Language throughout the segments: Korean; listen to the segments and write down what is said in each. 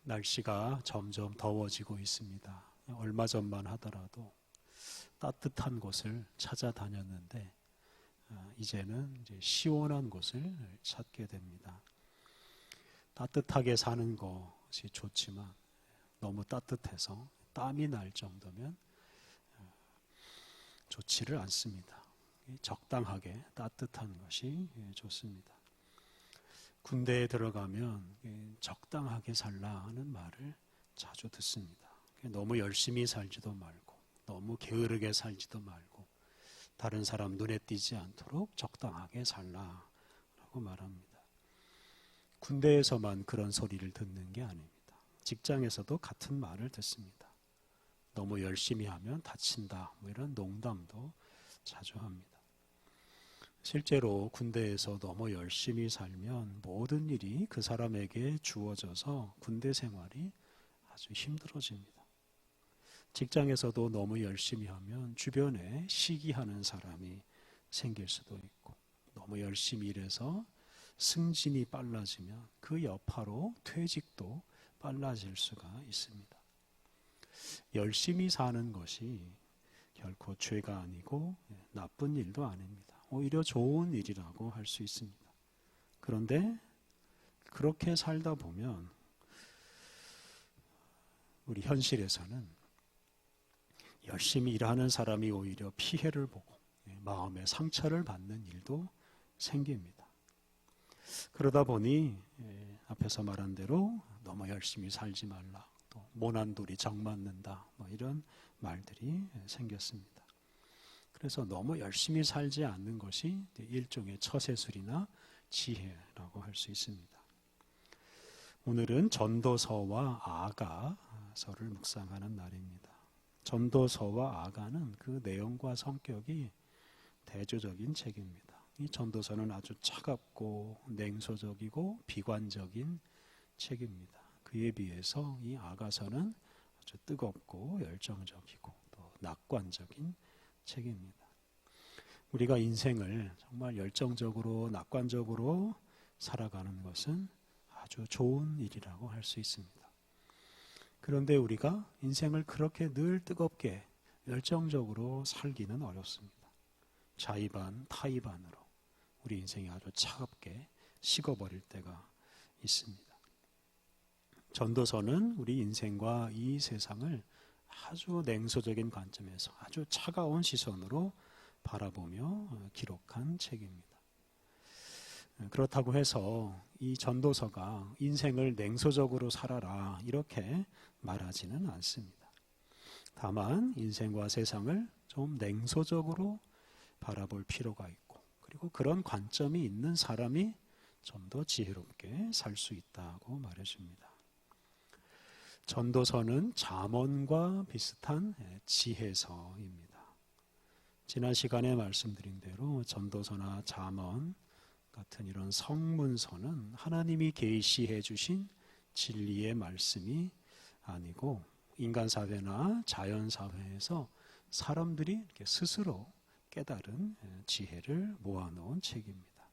날씨가 점점 더워지고 있습니다. 얼마 전만 하더라도 따뜻한 곳을 찾아다녔는데 이제는 이제 시원한 곳을 찾게 됩니다. 따뜻하게 사는 것이 좋지만 너무 따뜻해서 땀이 날 정도면 좋지를 않습니다. 적당하게 따뜻한 것이 좋습니다. 군대에 들어가면 적당하게 살라 하는 말을 자주 듣습니다. 너무 열심히 살지도 말고 너무 게으르게 살지도 말고 다른 사람 눈에 띄지 않도록 적당하게 살라라고 말합니다. 군대에서만 그런 소리를 듣는 게 아닙니다. 직장에서도 같은 말을 듣습니다. 너무 열심히 하면 다친다, 이런 농담도 자주 합니다. 실제로 군대에서 너무 열심히 살면 모든 일이 그 사람에게 주어져서 군대 생활이 아주 힘들어집니다. 직장에서도 너무 열심히 하면 주변에 시기하는 사람이 생길 수도 있고, 너무 열심히 일해서 승진이 빨라지면 그 여파로 퇴직도 빨라질 수가 있습니다. 열심히 사는 것이 결코 죄가 아니고 나쁜 일도 아닙니다. 오히려 좋은 일이라고 할 수 있습니다. 그런데 그렇게 살다 보면 우리 현실에서는 열심히 일하는 사람이 오히려 피해를 보고 마음의 상처를 받는 일도 생깁니다. 그러다 보니 앞에서 말한 대로 너무 열심히 살지 말라, 또 모난 돌이 정 맞는다, 이런 말들이 생겼습니다. 그래서 너무 열심히 살지 않는 것이 일종의 처세술이나 지혜라고 할 수 있습니다. 오늘은 전도서와 아가서를 묵상하는 날입니다. 전도서와 아가는 그 내용과 성격이 대조적인 책입니다. 이 전도서는 아주 차갑고 냉소적이고 비관적인 책입니다. 그에 비해서 이 아가서는 아주 뜨겁고 열정적이고 또 낙관적인 책입니다. 우리가 인생을 정말 열정적으로 낙관적으로 살아가는 것은 아주 좋은 일이라고 할 수 있습니다. 그런데 우리가 인생을 그렇게 늘 뜨겁게 열정적으로 살기는 어렵습니다. 자의반 타의반으로 우리 인생이 아주 차갑게 식어버릴 때가 있습니다. 전도서는 우리 인생과 이 세상을 아주 냉소적인 관점에서 아주 차가운 시선으로 바라보며 기록한 책입니다. 그렇다고 해서 이 전도서가 인생을 냉소적으로 살아라 이렇게 말하지는 않습니다. 다만 인생과 세상을 좀 냉소적으로 바라볼 필요가 있고, 그리고 그런 관점이 있는 사람이 좀 더 지혜롭게 살 수 있다고 말해줍니다. 전도서는 잠언과 비슷한 지혜서입니다. 지난 시간에 말씀드린 대로 전도서나 잠언 같은 이런 성문서는 하나님이 계시해 주신 진리의 말씀이 아니고 인간사회나 자연사회에서 사람들이 이렇게 스스로 깨달은 지혜를 모아놓은 책입니다.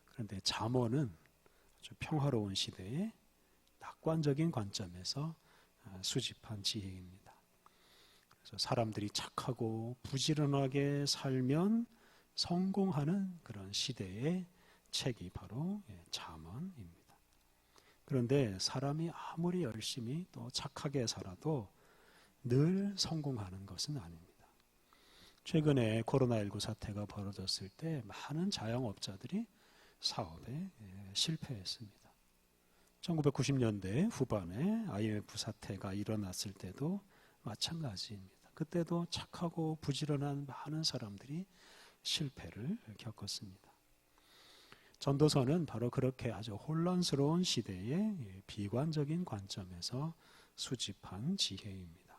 그런데 잠언은 아주 평화로운 시대에 낙관적인 관점에서 수집한 지혜입니다. 그래서 사람들이 착하고 부지런하게 살면 성공하는 그런 시대의 책이 바로 잠언입니다. 그런데 사람이 아무리 열심히 또 착하게 살아도 늘 성공하는 것은 아닙니다. 최근에 코로나19 사태가 벌어졌을 때 많은 자영업자들이 사업에 실패했습니다. 1990년대 후반에 IMF 사태가 일어났을 때도 마찬가지입니다. 그때도 착하고 부지런한 많은 사람들이 실패를 겪었습니다. 전도서는 바로 그렇게 아주 혼란스러운 시대의 비관적인 관점에서 수집한 지혜입니다.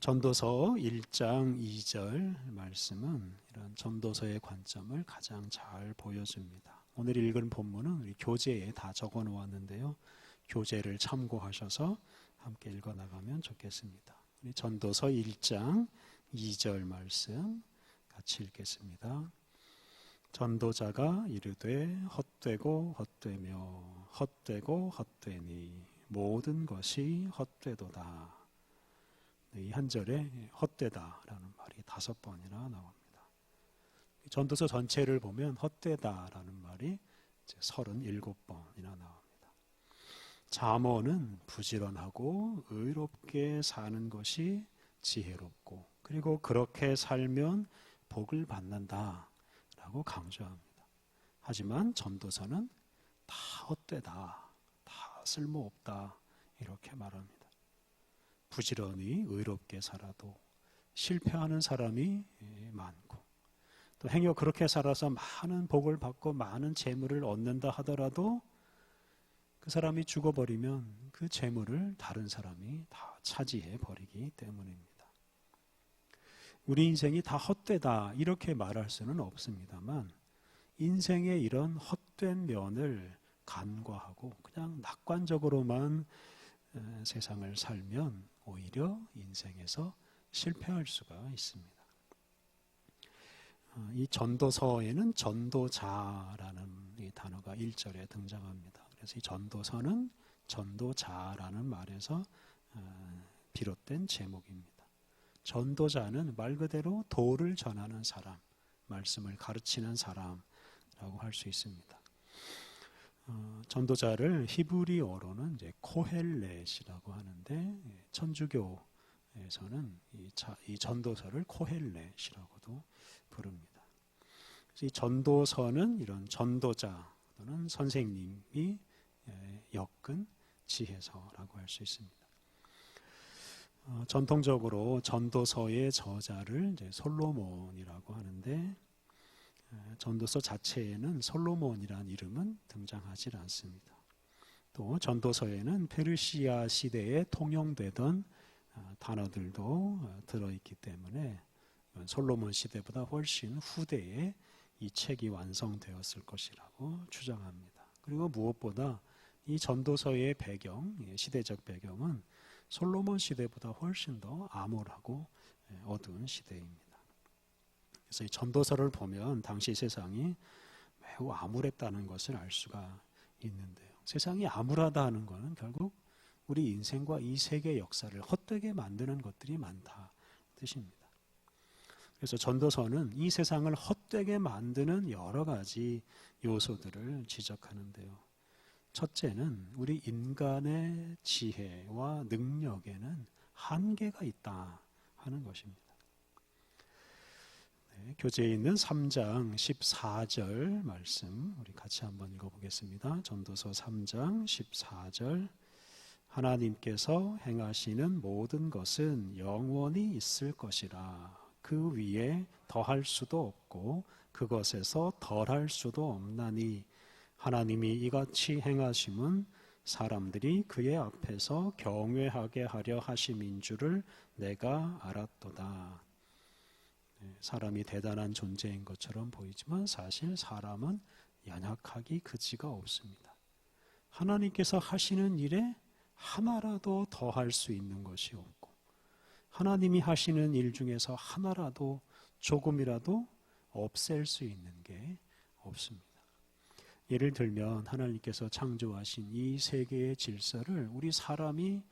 전도서 1장 2절 말씀은 이런 전도서의 관점을 가장 잘 보여줍니다. 오늘 읽은 본문은 우리 교재에 다 적어 놓았는데요. 교재를 참고하셔서 함께 읽어 나가면 좋겠습니다. 우리 전도서 1장 2절 말씀 같이 읽겠습니다. 전도자가 이르되 헛되고 헛되며 헛되고 헛되니 모든 것이 헛되도다. 이 한 절에 헛되다라는 말이 5번이나 나옵니다. 전도서 전체를 보면 헛되다라는 말이 37번이나 나옵니다. 잠언은 부지런하고 의롭게 사는 것이 지혜롭고 그리고 그렇게 살면 복을 받는다 라고 강조합니다. 하지만 전도서는 다 헛되다, 다 쓸모없다 이렇게 말합니다. 부지런히 의롭게 살아도 실패하는 사람이 많고 또 행여 그렇게 살아서 많은 복을 받고 많은 재물을 얻는다 하더라도 그 사람이 죽어버리면 그 재물을 다른 사람이 다 차지해 버리기 때문입니다. 우리 인생이 다 헛되다 이렇게 말할 수는 없습니다만 인생의 이런 헛된 면을 간과하고 그냥 낙관적으로만 세상을 살면 오히려 인생에서 실패할 수가 있습니다. 이 전도서에는 전도자라는 이 단어가 1절에 등장합니다. 그래서 이 전도서는 전도자라는 말에서 비롯된 제목입니다. 전도자는 말 그대로 도를 전하는 사람, 말씀을 가르치는 사람라고 할 수 있습니다. 전도자를 히브리어로는 이제 코헬렛이라고 하는데 천주교에서는 이 전도서를 코헬렛이라고도 부릅니다. 이 전도서는 이런 전도자 또는 선생님이 엮은 지혜서라고 할 수 있습니다. 전통적으로 전도서의 저자를 이제 솔로몬이라고 하는데 전도서 자체에는 솔로몬이라는 이름은 등장하지 않습니다. 또 전도서에는 페르시아 시대에 통용되던 단어들도 들어있기 때문에 솔로몬 시대보다 훨씬 후대에 이 책이 완성되었을 것이라고 추정합니다. 그리고 무엇보다 이 전도서의 배경, 시대적 배경은 솔로몬 시대보다 훨씬 더 암울하고 어두운 시대입니다. 그래서 이 전도서를 보면 당시 세상이 매우 암울했다는 것을 알 수가 있는데요. 세상이 암울하다는 것은 결국 우리 인생과 이 세계 역사를 헛되게 만드는 것들이 많다 뜻입니다. 그래서 전도서는 이 세상을 헛되게 만드는 여러 가지 요소들을 지적하는데요. 첫째는 우리 인간의 지혜와 능력에는 한계가 있다 하는 것입니다. 교재에 있는 3장 14절 말씀 우리 같이 한번 읽어보겠습니다. 전도서 3장 14절 하나님께서 행하시는 모든 것은 영원히 있을 것이라 그 위에 더할 수도 없고 그것에서 덜할 수도 없나니 하나님이 이같이 행하심은 사람들이 그의 앞에서 경외하게 하려 하심인 줄을 내가 알았도다. 사람이 대단한 존재인 것처럼 보이지만 사실 사람은 연약하기 그지가 없습니다. 하나님께서 하시는 일에 하나라도 더 할 수 있는 것이 없고 하나님이 하시는 일 중에서 하나라도 조금이라도 없앨 수 있는 게 없습니다. 예를 들면 하나님께서 창조하신 이 세계의 질서를 우리 사람이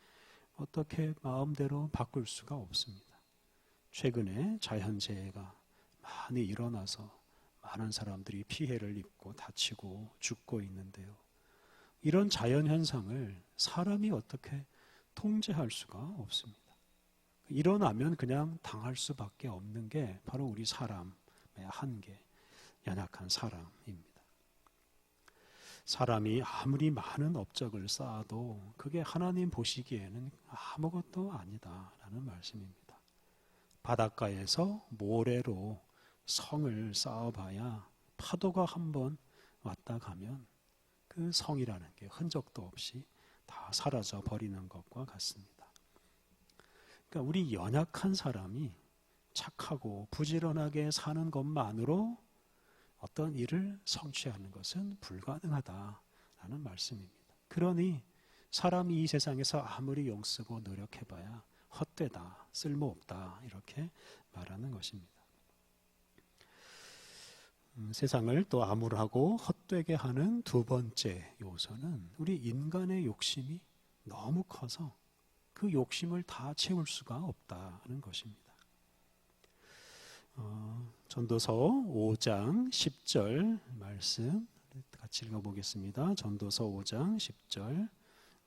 어떻게 마음대로 바꿀 수가 없습니다. 최근에 자연재해가 많이 일어나서 많은 사람들이 피해를 입고 다치고 죽고 있는데요. 이런 자연현상을 사람이 어떻게 통제할 수가 없습니다. 일어나면 그냥 당할 수밖에 없는 게 바로 우리 사람의 한계, 연약한 사람입니다. 사람이 아무리 많은 업적을 쌓아도 그게 하나님 보시기에는 아무것도 아니다라는 말씀입니다. 바닷가에서 모래로 성을 쌓아봐야 파도가 한번 왔다 가면 그 성이라는 게 흔적도 없이 다 사라져 버리는 것과 같습니다. 그러니까 우리 연약한 사람이 착하고 부지런하게 사는 것만으로 어떤 일을 성취하는 것은 불가능하다라는 말씀입니다. 그러니 사람이 이 세상에서 아무리 용쓰고 노력해봐야 헛되다, 쓸모없다 이렇게 말하는 것입니다. 세상을 또 암울하고 헛되게 하는 두 번째 요소는 우리 인간의 욕심이 너무 커서 그 욕심을 다 채울 수가 없다는 것입니다. 전도서 5장 10절 말씀 같이 읽어보겠습니다. 전도서 5장 10절.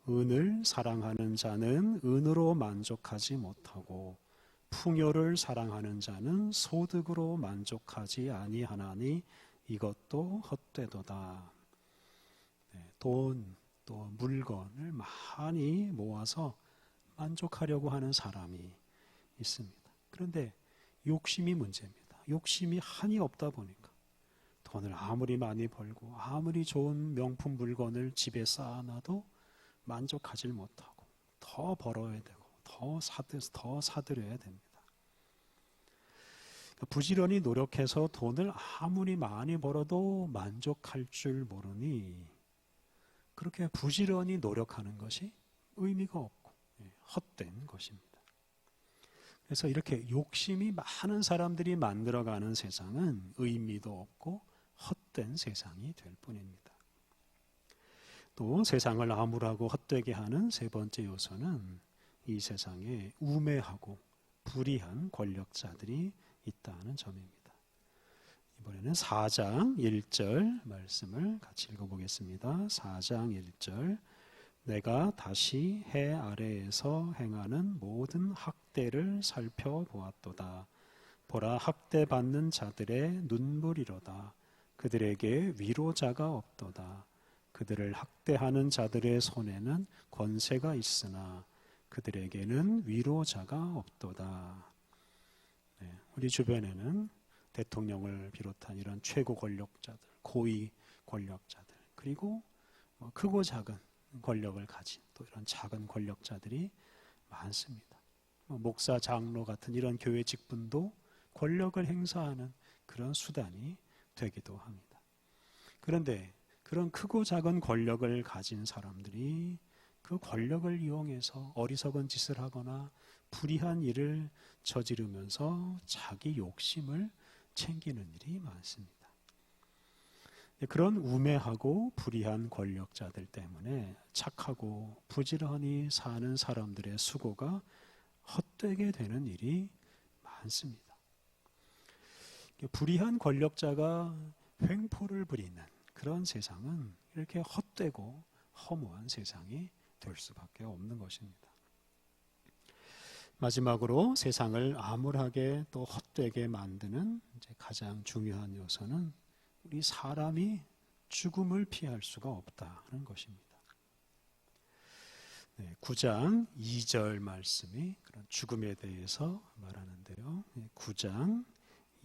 은을 사랑하는 자는 은으로 만족하지 못하고 풍요를 사랑하는 자는 소득으로 만족하지 아니하나니 이것도 헛되도다. 돈 또 물건을 많이 모아서 만족하려고 하는 사람이 있습니다. 그런데 욕심이 문제입니다. 욕심이 한이 없다 보니까 돈을 아무리 많이 벌고 아무리 좋은 명품 물건을 집에 쌓아놔도 만족하지 못하고 더 벌어야 되고 더 사들여야 됩니다. 부지런히 노력해서 돈을 아무리 많이 벌어도 만족할 줄 모르니 그렇게 부지런히 노력하는 것이 의미가 없고 헛된 것입니다. 그래서 이렇게 욕심이 많은 사람들이 만들어가는 세상은 의미도 없고 헛된 세상이 될 뿐입니다. 또 세상을 암울하고 헛되게 하는 세 번째 요소는 이 세상에 우매하고 불의한 권력자들이 있다는 점입니다. 이번에는 4장 1절 말씀을 같이 읽어보겠습니다. 4장 1절. 내가 다시 해 아래에서 행하는 모든 학대를 살펴보았도다. 보라, 학대받는 자들의 눈물이로다. 그들에게 위로자가 없도다. 그들을 학대하는 자들의 손에는 권세가 있으나 그들에게는 위로자가 없도다. 우리 주변에는 대통령을 비롯한 이런 최고 권력자들, 고위 권력자들, 그리고 크고 작은 권력을 가진 또 이런 작은 권력자들이 많습니다. 목사, 장로 같은 이런 교회 직분도 권력을 행사하는 그런 수단이 되기도 합니다. 그런데 그런 크고 작은 권력을 가진 사람들이 그 권력을 이용해서 어리석은 짓을 하거나 불의한 일을 저지르면서 자기 욕심을 챙기는 일이 많습니다. 그런 우매하고 불의한 권력자들 때문에 착하고 부지런히 사는 사람들의 수고가 헛되게 되는 일이 많습니다. 불의한 권력자가 횡포를 부리는 그런 세상은 이렇게 헛되고 허무한 세상이 될 수밖에 없는 것입니다. 마지막으로 세상을 암울하게 또 헛되게 만드는 가장 중요한 요소는 우리 사람이 죽음을 피할 수가 없다는 것입니다. 9장 2절 말씀이 그런 죽음에 대해서 말하는데요. 9장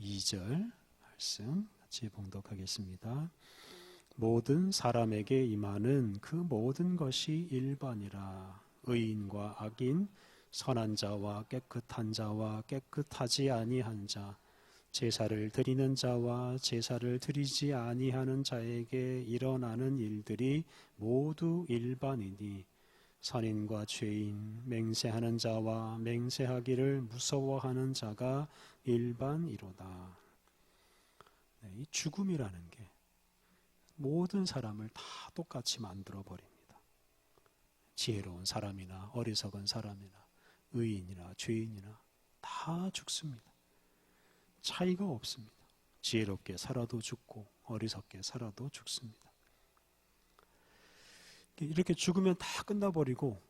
2절 말씀 같이 봉독하겠습니다. 모든 사람에게 임하는 그 모든 것이 일반이라. 의인과 악인, 선한 자와 깨끗한 자와 깨끗하지 아니한 자, 제사를 드리는 자와 제사를 드리지 아니하는 자에게 일어나는 일들이 모두 일반이니 선인과 죄인, 맹세하는 자와 맹세하기를 무서워하는 자가 일반이로다. 이 죽음이라는 게 모든 사람을 다 똑같이 만들어 버립니다. 지혜로운 사람이나 어리석은 사람이나 의인이나 죄인이나 다 죽습니다. 차이가 없습니다. 지혜롭게 살아도 죽고 어리석게 살아도 죽습니다. 이렇게 죽으면 다 끝나버리고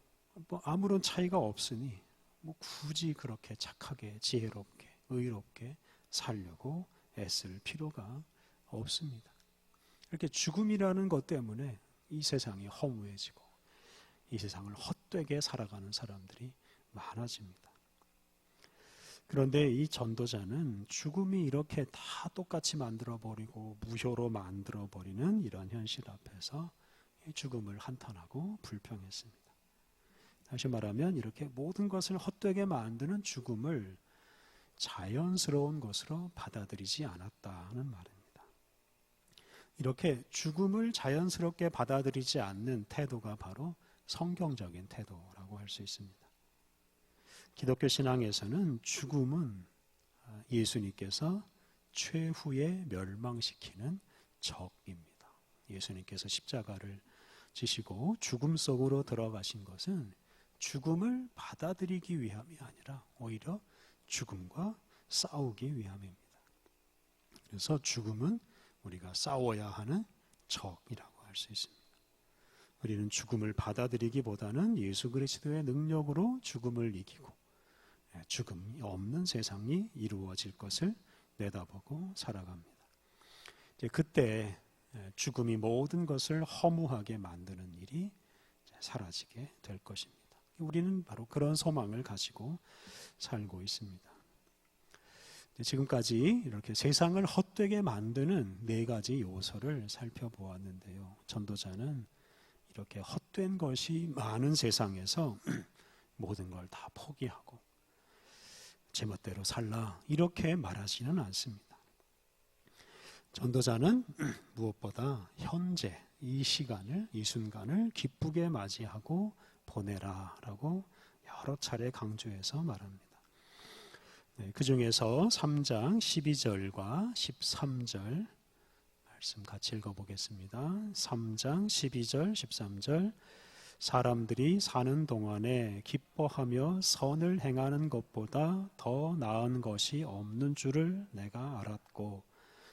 아무런 차이가 없으니 굳이 그렇게 착하게 지혜롭게 의롭게 살려고 애쓸 필요가 없습니다. 이렇게 죽음이라는 것 때문에 이 세상이 허무해지고 이 세상을 헛되게 살아가는 사람들이 많아집니다. 그런데 이 전도자는 죽음이 이렇게 다 똑같이 만들어버리고 무효로 만들어버리는 이런 현실 앞에서 죽음을 한탄하고 불평했습니다. 다시 말하면 이렇게 모든 것을 헛되게 만드는 죽음을 자연스러운 것으로 받아들이지 않았다는 말입니다. 이렇게 죽음을 자연스럽게 받아들이지 않는 태도가 바로 성경적인 태도라고 할 수 있습니다. 기독교 신앙에서는 죽음은 예수님께서 최후에 멸망시키는 적입니다. 예수님께서 십자가를 지시고 죽음 속으로 들어가신 것은 죽음을 받아들이기 위함이 아니라 오히려 죽음과 싸우기 위함입니다. 그래서 죽음은 우리가 싸워야 하는 적이라고 할 수 있습니다. 우리는 죽음을 받아들이기보다는 예수 그리스도의 능력으로 죽음을 이기고 죽음이 없는 세상이 이루어질 것을 내다보고 살아갑니다. 이제 그때 죽음이 모든 것을 허무하게 만드는 일이 사라지게 될 것입니다. 우리는 바로 그런 소망을 가지고 살고 있습니다. 지금까지 이렇게 세상을 헛되게 만드는 4가지 요소를 살펴보았는데요. 전도자는 이렇게 헛된 것이 많은 세상에서 모든 걸 다 포기하고 제멋대로 살라 이렇게 말하지는 않습니다. 전도자는 무엇보다 현재 이 시간을, 이 순간을 기쁘게 맞이하고 보내라라고 여러 차례 강조해서 말합니다. 그 중에서 3장 12절과 13절 말씀 같이 읽어보겠습니다. 3장 12절 13절 사람들이 사는 동안에 기뻐하며 선을 행하는 것보다 더 나은 것이 없는 줄을 내가 알았고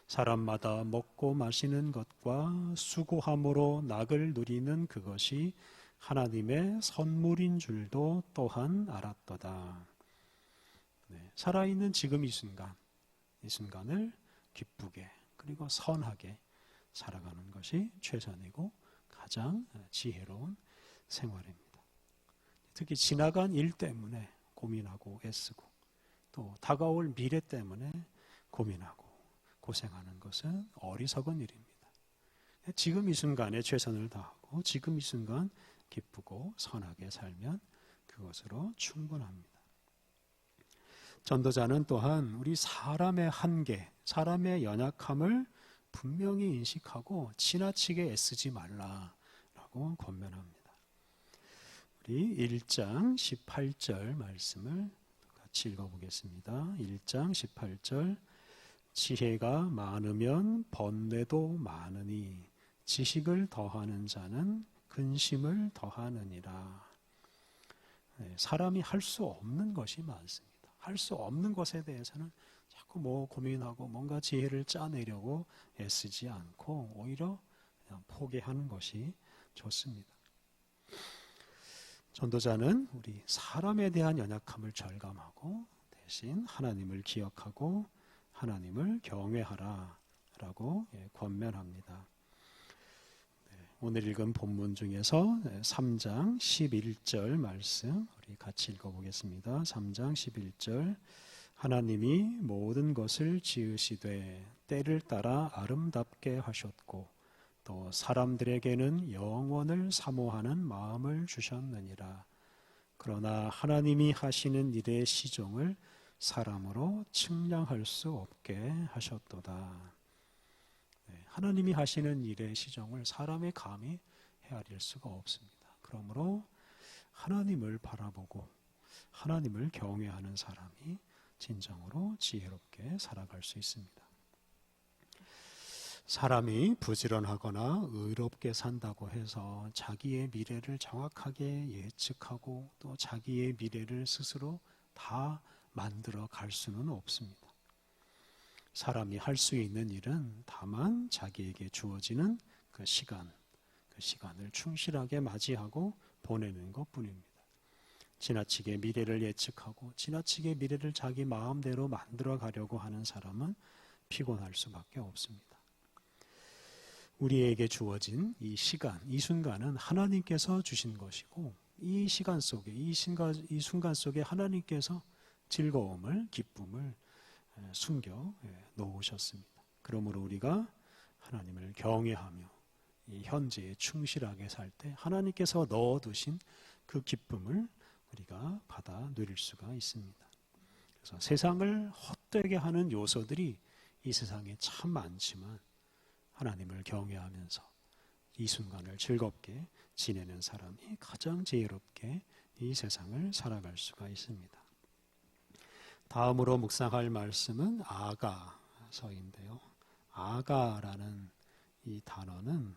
사람마다 먹고 마시는 것과 수고함으로 낙을 누리는 그것이 하나님의 선물인 줄도 또한 알았도다. 살아있는 지금 이 순간을 기쁘게 그리고 선하게 살아가는 것이 최선이고 가장 지혜로운 생활입니다. 특히 지나간 일 때문에 고민하고 애쓰고 또 다가올 미래 때문에 고민하고 고생하는 것은 어리석은 일입니다. 지금 이 순간에 최선을 다하고 지금 이 순간 기쁘고 선하게 살면 그것으로 충분합니다. 전도자는 또한 우리 사람의 한계, 사람의 연약함을 분명히 인식하고 지나치게 애쓰지 말라라고 권면합니다. 우리 1장 18절 말씀을 같이 읽어보겠습니다. 1장 18절 지혜가 많으면 번뇌도 많으니 지식을 더하는 자는 근심을 더하느니라. 사람이 할 수 없는 것이 많습니다. 할 수 없는 것에 대해서는 자꾸 고민하고 뭔가 지혜를 짜내려고 애쓰지 않고 오히려 그냥 포기하는 것이 좋습니다. 전도자는 우리 사람에 대한 연약함을 절감하고 대신 하나님을 기억하고 하나님을 경외하라 라고 권면합니다. 오늘 읽은 본문 중에서 3장 11절 말씀 우리 같이 읽어보겠습니다. 3장 11절 하나님이 모든 것을 지으시되 때를 따라 아름답게 하셨고 또 사람들에게는 영원을 사모하는 마음을 주셨느니라. 그러나 하나님이 하시는 일의 시종을 사람으로 측량할 수 없게 하셨도다. 하나님이 하시는 일의 시종을 사람의 감히 헤아릴 수가 없습니다. 그러므로 하나님을 바라보고 하나님을 경외하는 사람이 진정으로 지혜롭게 살아갈 수 있습니다. 사람이 부지런하거나 의롭게 산다고 해서 자기의 미래를 정확하게 예측하고 또 자기의 미래를 스스로 다 만들어 갈 수는 없습니다. 사람이 할 수 있는 일은 다만 자기에게 주어지는 그 시간을 충실하게 맞이하고 보내는 것뿐입니다. 지나치게 미래를 예측하고 지나치게 미래를 자기 마음대로 만들어 가려고 하는 사람은 피곤할 수밖에 없습니다. 우리에게 주어진 이 시간, 이 순간은 하나님께서 주신 것이고 이 시간 속에, 이 순간 속에 하나님께서 즐거움을, 기쁨을 숨겨 놓으셨습니다. 그러므로 우리가 하나님을 경외하며 이 현재에 충실하게 살 때 하나님께서 넣어두신 그 기쁨을 우리가 받아 누릴 수가 있습니다. 그래서 세상을 헛되게 하는 요소들이 이 세상에 참 많지만 하나님을 경외하면서 이 순간을 즐겁게 지내는 사람이 가장 지혜롭게 이 세상을 살아갈 수가 있습니다. 다음으로 묵상할 말씀은 아가 아가서인데요. 아가라는 이 단어는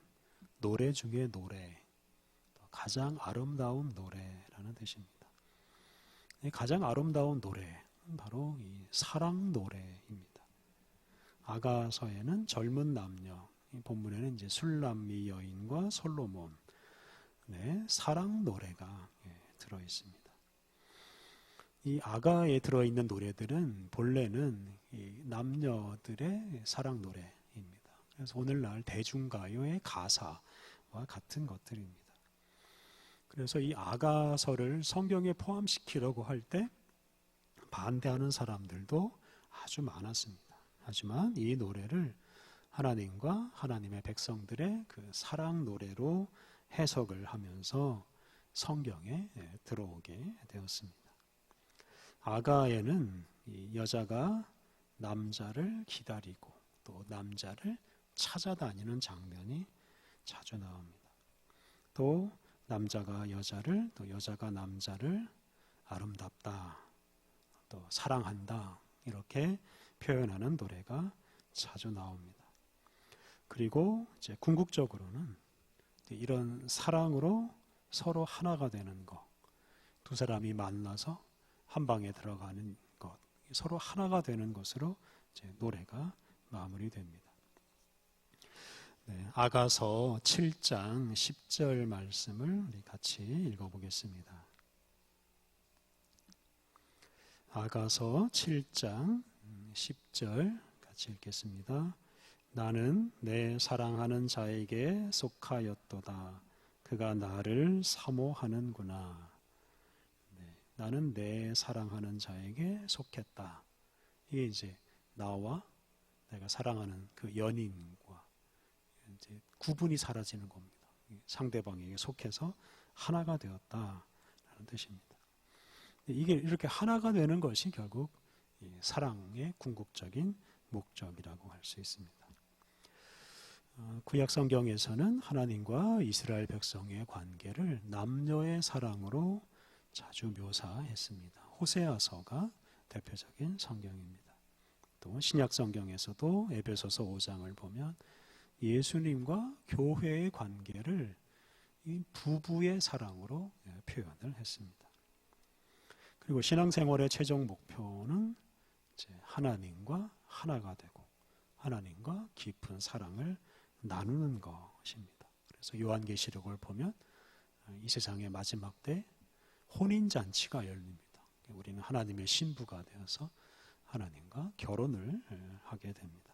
노래 중에 노래, 가장 아름다운 노래라는 뜻입니다. 이 가장 아름다운 노래, 바로 이 사랑 노래입니다. 아가서에는 젊은 남녀, 본문에는 이제 술람미 여인과 솔로몬, 네, 사랑 노래가 들어 있습니다. 이 아가에 들어있는 노래들은 본래는 이 남녀들의 사랑 노래입니다. 그래서 오늘날 대중가요의 가사와 같은 것들입니다. 그래서 이 아가서를 성경에 포함시키려고 할 때 반대하는 사람들도 아주 많았습니다. 하지만 이 노래를 하나님과 하나님의 백성들의 그 사랑 노래로 해석을 하면서 성경에 들어오게 되었습니다. 아가에는 이 여자가 남자를 기다리고 또 남자를 찾아다니는 장면이 자주 나옵니다. 또 남자가 여자를, 또 여자가 남자를 아름답다, 또 사랑한다, 이렇게 표현하는 노래가 자주 나옵니다. 그리고 이제 궁극적으로는 이런 사랑으로 서로 하나가 되는 것, 두 사람이 만나서 한 방에 들어가는 것, 서로 하나가 되는 것으로 이제 노래가 마무리됩니다. 네, 아가서 7장 10절 말씀을 우리 같이 읽어보겠습니다. 아가서 7장 10절 같이 읽겠습니다. 나는 내 사랑하는 자에게 속하였도다. 그가 나를 사모하는구나. 네, 나는 내 사랑하는 자에게 속했다. 이게 이제 나와 내가 사랑하는 그 연인과 이제 구분이 사라지는 겁니다. 상대방에게 속해서 하나가 되었다라는 뜻입니다. 이게 이렇게 하나가 되는 것이 결국 사랑의 궁극적인 목적이라고 할 수 있습니다. 구약 성경에서는 하나님과 이스라엘 백성의 관계를 남녀의 사랑으로 자주 묘사했습니다. 호세아서가 대표적인 성경입니다. 또 신약 성경에서도 에베소서 5장을 보면 예수님과 교회의 관계를 이 부부의 사랑으로 표현을 했습니다. 그리고 신앙생활의 최종 목표는 이제 하나님과 하나가 되고 하나님과 깊은 사랑을 나누는 것입니다. 그래서 요한계시록을 보면 이 세상의 마지막 때 혼인잔치가 열립니다. 우리는 하나님의 신부가 되어서 하나님과 결혼을 하게 됩니다.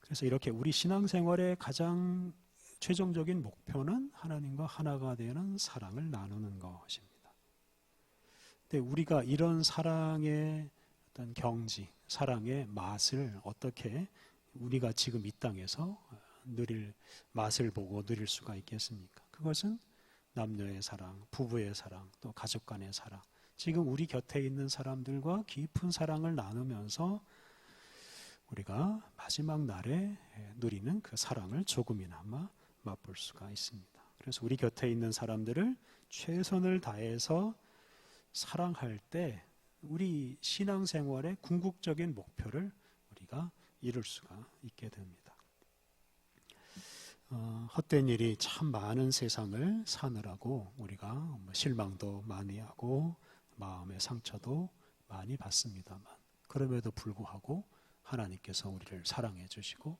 그래서 이렇게 우리 신앙생활의 가장 최종적인 목표는 하나님과 하나가 되는 사랑을 나누는 것입니다. 근데 우리가 이런 사랑의 어떤 경지, 사랑의 맛을 어떻게 우리가 지금 이 땅에서 누릴 맛을 보고 누릴 수가 있겠습니까? 그것은 남녀의 사랑, 부부의 사랑, 또 가족 간의 사랑, 지금 우리 곁에 있는 사람들과 깊은 사랑을 나누면서 우리가 마지막 날에 누리는 그 사랑을 조금이나마 맛볼 수가 있습니다. 그래서 우리 곁에 있는 사람들을 최선을 다해서 사랑할 때 우리 신앙생활의 궁극적인 목표를 우리가 이룰 수가 있게 됩니다. 헛된 일이 참 많은 세상을 사느라고 우리가 실망도 많이 하고 마음의 상처도 많이 받습니다만, 그럼에도 불구하고 하나님께서 우리를 사랑해 주시고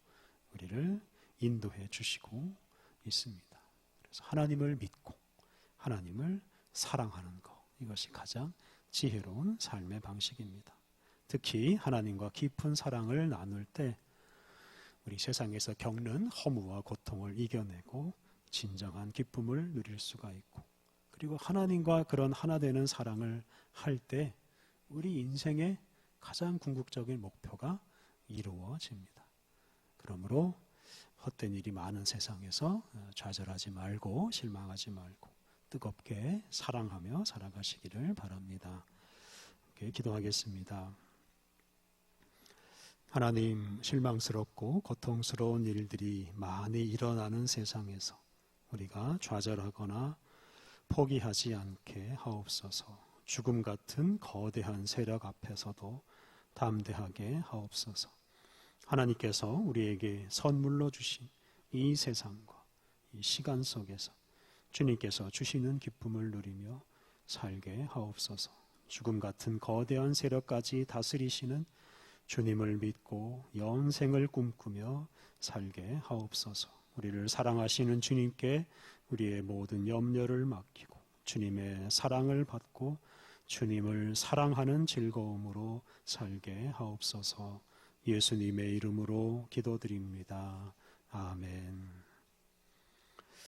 우리를 인도해 주시고 있습니다. 그래서 하나님을 믿고 하나님을 사랑하는 것, 이것이 가장 지혜로운 삶의 방식입니다. 특히 하나님과 깊은 사랑을 나눌 때 우리 세상에서 겪는 허무와 고통을 이겨내고 진정한 기쁨을 누릴 수가 있고, 그리고 하나님과 그런 하나 되는 사랑을 할 때 우리 인생의 가장 궁극적인 목표가 이루어집니다. 그러므로 헛된 일이 많은 세상에서 좌절하지 말고 실망하지 말고 뜨겁게 사랑하며 살아가시기를 바랍니다. 이렇게 기도하겠습니다. 하나님, 실망스럽고 고통스러운 일들이 많이 일어나는 세상에서 우리가 좌절하거나 포기하지 않게 하옵소서. 죽음 같은 거대한 세력 앞에서도 담대하게 하옵소서. 하나님께서 우리에게 선물로 주신 이 세상과 이 시간 속에서 주님께서 주시는 기쁨을 누리며 살게 하옵소서. 죽음 같은 거대한 세력까지 다스리시는 주님을 믿고 영생을 꿈꾸며 살게 하옵소서. 우리를 사랑하시는 주님께 우리의 모든 염려를 맡기고 주님의 사랑을 받고 주님을 사랑하는 즐거움으로 살게 하옵소서. 예수님의 이름으로 기도드립니다. 아멘.